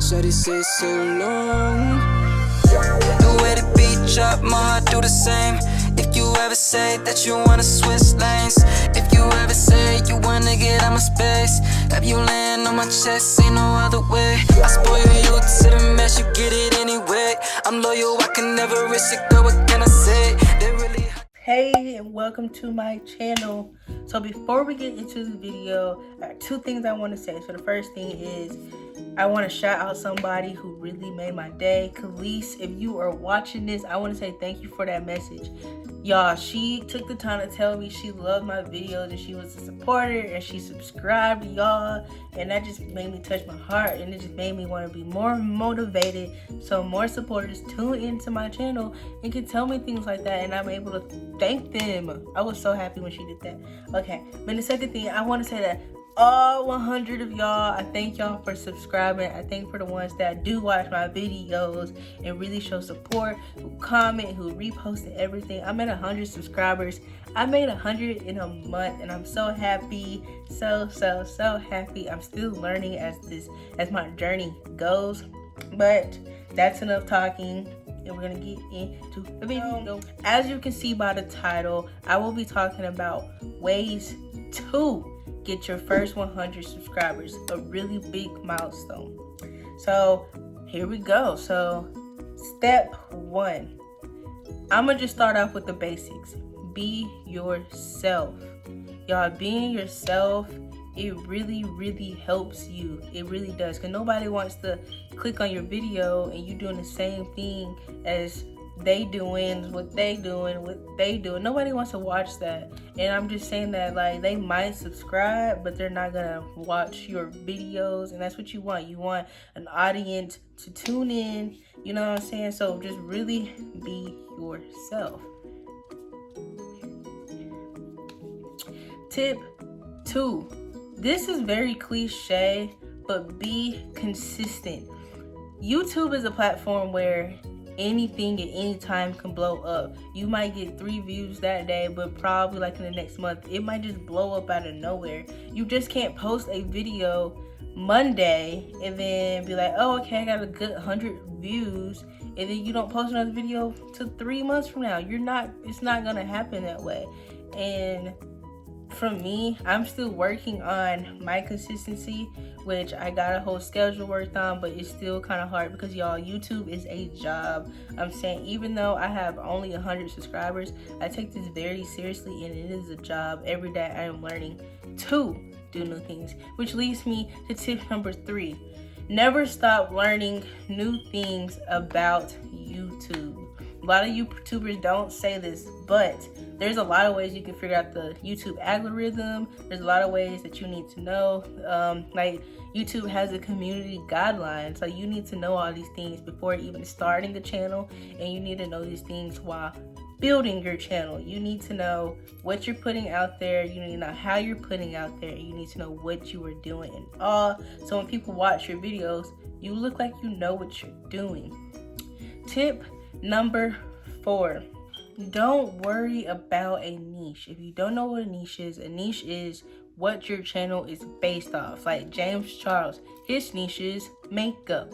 Shawty say so long. The way the beat drop, my heart do the same. If you ever say that you wanna switch lanes, if you ever say you wanna get out my space, have you laying on my chest, ain't no other way. I spoil you to the mess, you get it anyway. I'm loyal, I can never risk it, girl, what can I say? They really... Hey, and welcome to my channel. So before we get into the video, I have two things I want to say. So the first thing is I want to shout out somebody who really made my day. Khalees, if you are watching this, I want to say thank you for that message. Y'all, she took the time to tell me she loved my videos and she was a supporter and she subscribed to y'all, and that just made me touch my heart, and it just made me want to be more motivated so more supporters tune into my channel and can tell me things like that, and I'm able to thank them. I was so happy when she did that. Okay, but the second thing, I want to say that all 100 of y'all, I thank y'all for subscribing. I thank for the ones that do watch my videos and really show support, who comment, who repost everything. I'm at 100 subscribers. I made 100 in a month, and I'm so happy, so happy. I'm still learning as my journey goes, but that's enough talking, and we're gonna get into the video. As you can see by the title, I will be talking about ways to get your first 100 subscribers, a really big milestone. So here we go. So step one, I'm gonna just start off with the basics. Be yourself. Y'all, being yourself, it really helps you. It really does, because nobody wants to click on your video and you doing the same thing as they doing, what they doing. Nobody wants to watch that. And I'm just saying that, like, they might subscribe, but they're not gonna watch your videos, and that's what you want. You want an audience to tune in, you know what I'm saying? So just really be yourself. Tip 2. This is very cliche, but be consistent. YouTube is a platform where anything at any time can blow up. You might get 3 views that day, but probably like in the next month it might just blow up out of nowhere. You just can't post a video Monday and then be like, oh, okay, I got a good 100 views, and then you don't post another video till 3 months from now. It's not gonna happen that way. And for me, I'm still working on my consistency, which I got a whole schedule worked on, but it's still kind of hard because, y'all, YouTube is a job. I'm saying, even though I have only 100 subscribers, I take this very seriously, and it is a job. Every day I am learning to do new things, which leads me to tip number 3. Never stop learning new things about YouTube. A lot of YouTubers don't say this, but there's a lot of ways you can figure out the YouTube algorithm. There's a lot of ways that you need to know. Like, YouTube has a community guideline, so you need to know all these things before even starting the channel, and you need to know these things while building your channel. You need to know what you're putting out there. You need to know how you're putting out there. You need to know what you are doing and all. So when people watch your videos, you look like you know what you're doing. Tip number 4. Don't worry about a niche. If you don't know what a niche is what your channel is based off. Like James Charles, his niche is makeup.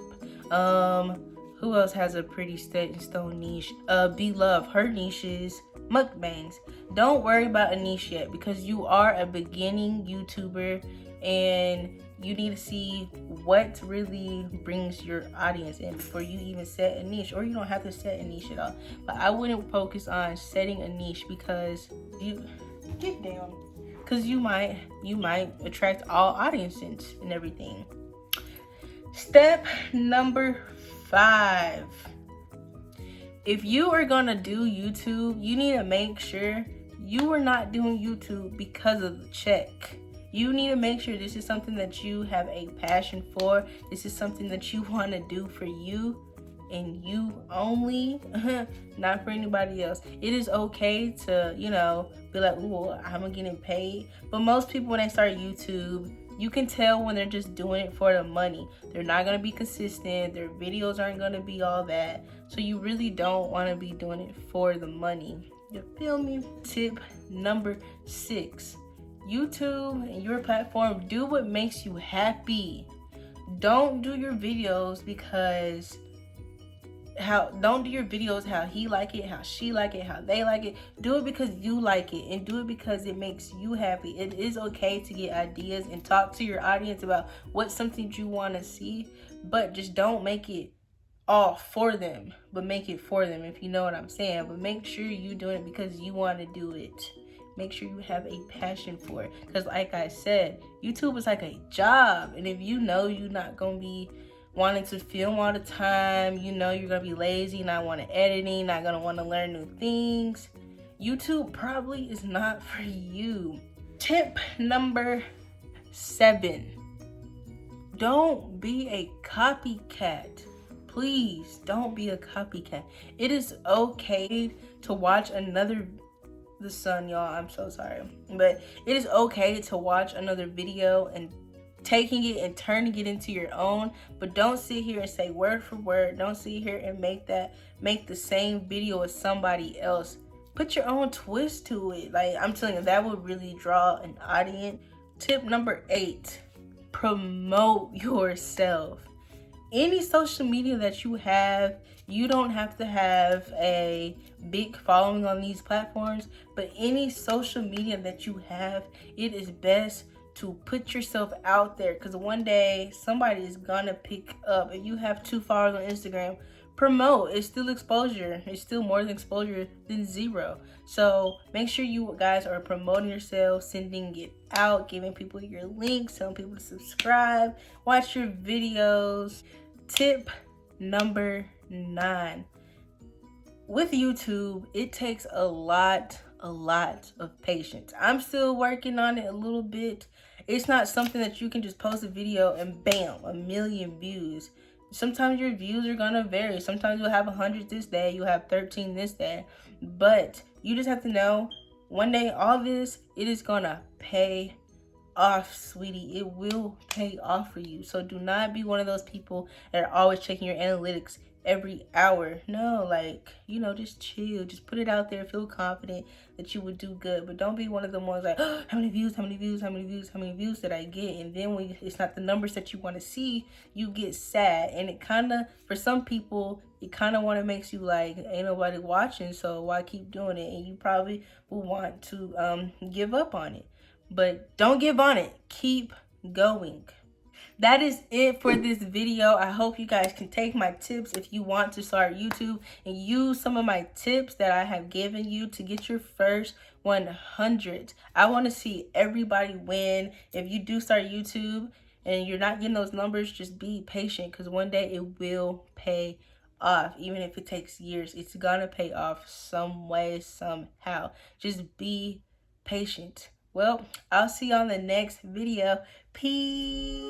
Who else has a pretty set in stone niche? Be Love, her niche is mukbangs. Don't worry about a niche yet, because you are a beginning YouTuber, and you need to see what really brings your audience in before you even set a niche. Or you don't have to set a niche at all, but I wouldn't focus on setting a niche, because you get down, because you might attract all audiences and everything. Step number 5. If you are gonna do YouTube, you need to make sure you are not doing YouTube because of the check. You need to make sure this is something that you have a passion for. This is something that you want to do for you and you only, not for anybody else. It is okay to, be like, ooh, I'm getting paid. But most people, when they start YouTube, you can tell when they're just doing it for the money. They're not going to be consistent. Their videos aren't going to be all that. So you really don't want to be doing it for the money. You feel me? Tip number 6. YouTube and your platform, do what makes you happy. Don't do your videos because don't do your videos how he like it, how she like it, how they like it. Do it because you like it, and do it because it makes you happy. It is okay to get ideas and talk to your audience about what's something you want to see, but just don't make it all for them, but make it for them, if you know what I'm saying. But make sure you doing it because you want to do it. Make sure you have a passion for it, because like I said, YouTube is like a job, and if you know you're not gonna be wanting to film all the time, you know you're gonna be lazy, not want to editing, not gonna want to learn new things, YouTube probably is not for you. Tip number 7: don't be a copycat. Please don't be a copycat. It is okay to watch another the sun, y'all, I'm so sorry, but it is okay to watch another video and taking it and turning it into your own, but don't sit here and say word for word. Don't sit here and make the same video as somebody else. Put your own twist to it. Like, I'm telling you, that would really draw an audience. Tip number 8: promote yourself. Any social media that you have, you don't have to have a big following on these platforms, but any social media that you have, it is best to put yourself out there, because one day somebody is gonna pick up. If you have 2 followers on Instagram, promote. It's still exposure. It's still more than exposure than 0. So make sure you guys are promoting yourself, sending it out, giving people your links, telling people to subscribe, watch your videos. Tip number 9: with YouTube, it takes a lot of patience. I'm still working on it a little bit. It's not something that you can just post a video and bam, 1,000,000 views. Sometimes your views are gonna vary. Sometimes you'll have 100 this day, you'll have 13 this day. But you just have to know, one day all this, it is gonna pay off, sweetie. It will pay off for you. So do not be one of those people that are always checking your analytics every hour. No, like, just chill. Just put it out there. Feel confident that you would do good. But don't be one of the ones like, oh, how many views did I get? And then when it's not the numbers that you want to see, you get sad. And it kind of, for some people, it kind of makes you like, ain't nobody watching, so why keep doing it? And you probably will want to give up on it. But don't give on it. Keep going. That is it for this video. I hope you guys can take my tips if you want to start YouTube and use some of my tips that I have given you to get your first 100. I want to see everybody win. If you do start YouTube and you're not getting those numbers, just be patient, because one day it will pay off. Even if it takes years, it's gonna pay off some way, somehow. Just be patient. Well, I'll see you on the next video. Peace.